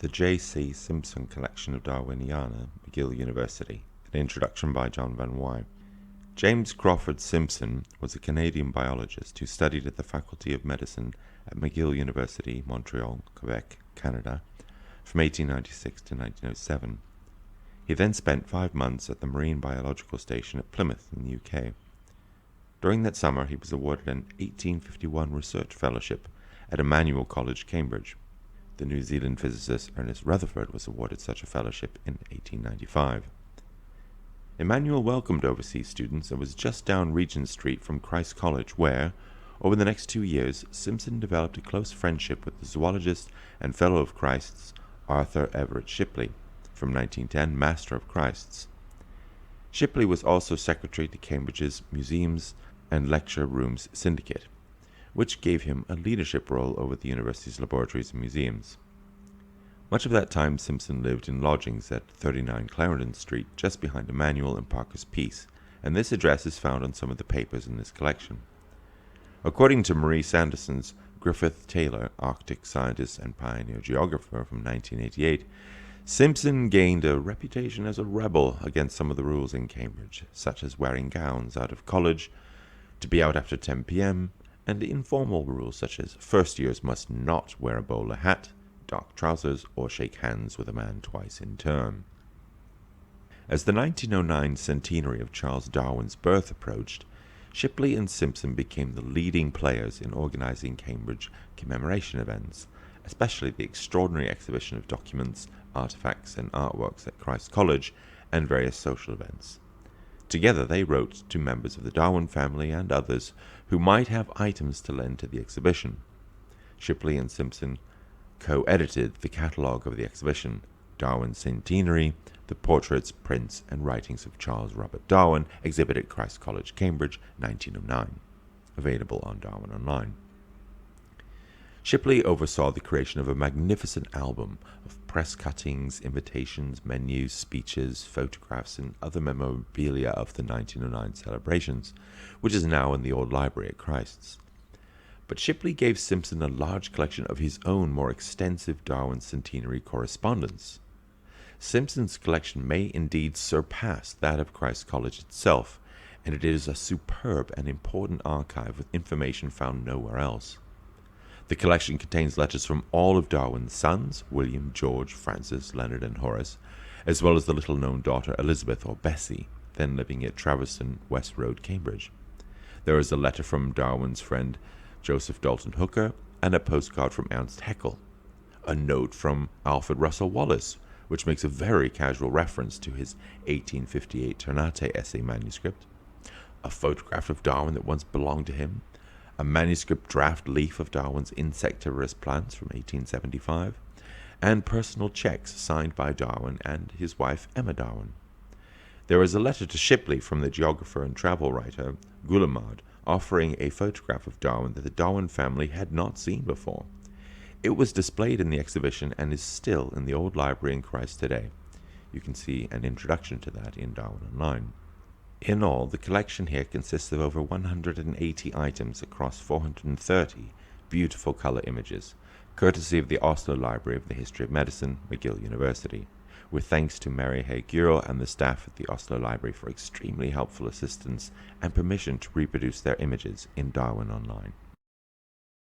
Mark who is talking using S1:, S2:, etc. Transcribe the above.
S1: The J.C. Simpson Collection of Darwiniana, McGill University. An introduction by John Van Wyhe. James Crawford Simpson was a Canadian biologist who studied at the Faculty of Medicine at McGill University, Montreal, Quebec, Canada, from 1896 to 1907. He then spent 5 months at the Marine Biological Station at Plymouth in the UK. During that summer, he was awarded an 1851 Research Fellowship at Emmanuel College, Cambridge. The New Zealand physicist Ernest Rutherford was awarded such a fellowship in 1895. Emmanuel welcomed overseas students and was just down Regent Street from Christ College where, over the next 2 years, Simpson developed a close friendship with the zoologist and Fellow of Christ's Arthur Everett Shipley, from 1910 Master of Christ's. Shipley was also secretary to Cambridge's Museums and Lecture Rooms Syndicate, which gave him a leadership role over the university's laboratories and museums. Much of that time Simpson lived in lodgings at 39 Clarendon Street, just behind Emmanuel and Parker's Peace, and this address is found on some of the papers in this collection. According to Marie Sanderson's Griffith Taylor, Arctic scientist and pioneer geographer from 1988, Simpson gained a reputation as a rebel against some of the rules in Cambridge, such as wearing gowns out of college, to be out after 10 p.m., and informal rules such as first years must not wear a bowler hat, dark trousers, or shake hands with a man twice in term. As the 1909 centenary of Charles Darwin's birth approached, Shipley and Simpson became the leading players in organizing Cambridge commemoration events, especially the extraordinary exhibition of documents, artifacts, and artworks at Christ College, and various social events. Together they wrote to members of the Darwin family and others who might have items to lend to the exhibition. Shipley and Simpson co-edited the catalogue of the exhibition, Darwin's Centenary, the portraits, prints, and writings of Charles Robert Darwin, exhibited at Christ College, Cambridge, 1909, available on Darwin Online. Shipley oversaw the creation of a magnificent album of press cuttings, invitations, menus, speeches, photographs, and other memorabilia of the 1909 celebrations, which is now in the old library at Christ's. But Shipley gave Simpson a large collection of his own more extensive Darwin centenary correspondence. Simpson's collection may indeed surpass that of Christ College itself, and it is a superb and important archive with information found nowhere else. The collection contains letters from all of Darwin's sons, William, George, Francis, Leonard, and Horace, as well as the little-known daughter Elizabeth, or Bessie, then living at Traverston, West Road, Cambridge. There is a letter from Darwin's friend Joseph Dalton Hooker, and a postcard from Ernst Haeckel, a note from Alfred Russel Wallace, which makes a very casual reference to his 1858 Ternate essay manuscript, a photograph of Darwin that once belonged to him, a manuscript draft leaf of Darwin's Insectivorous Plants from 1875, and personal checks signed by Darwin and his wife Emma Darwin. There is a letter to Shipley from the geographer and travel writer Goulemard, offering a photograph of Darwin that the Darwin family had not seen before. It was displayed in the exhibition and is still in the old library in Christ today. You can see an introduction to that in Darwin Online. In all, the collection here consists of over 180 items across 430 beautiful color images, courtesy of the Oslo Library of the History of Medicine, McGill University, with thanks to Mary Hay Guro and the staff at the Oslo Library for extremely helpful assistance and permission to reproduce their images in Darwin Online.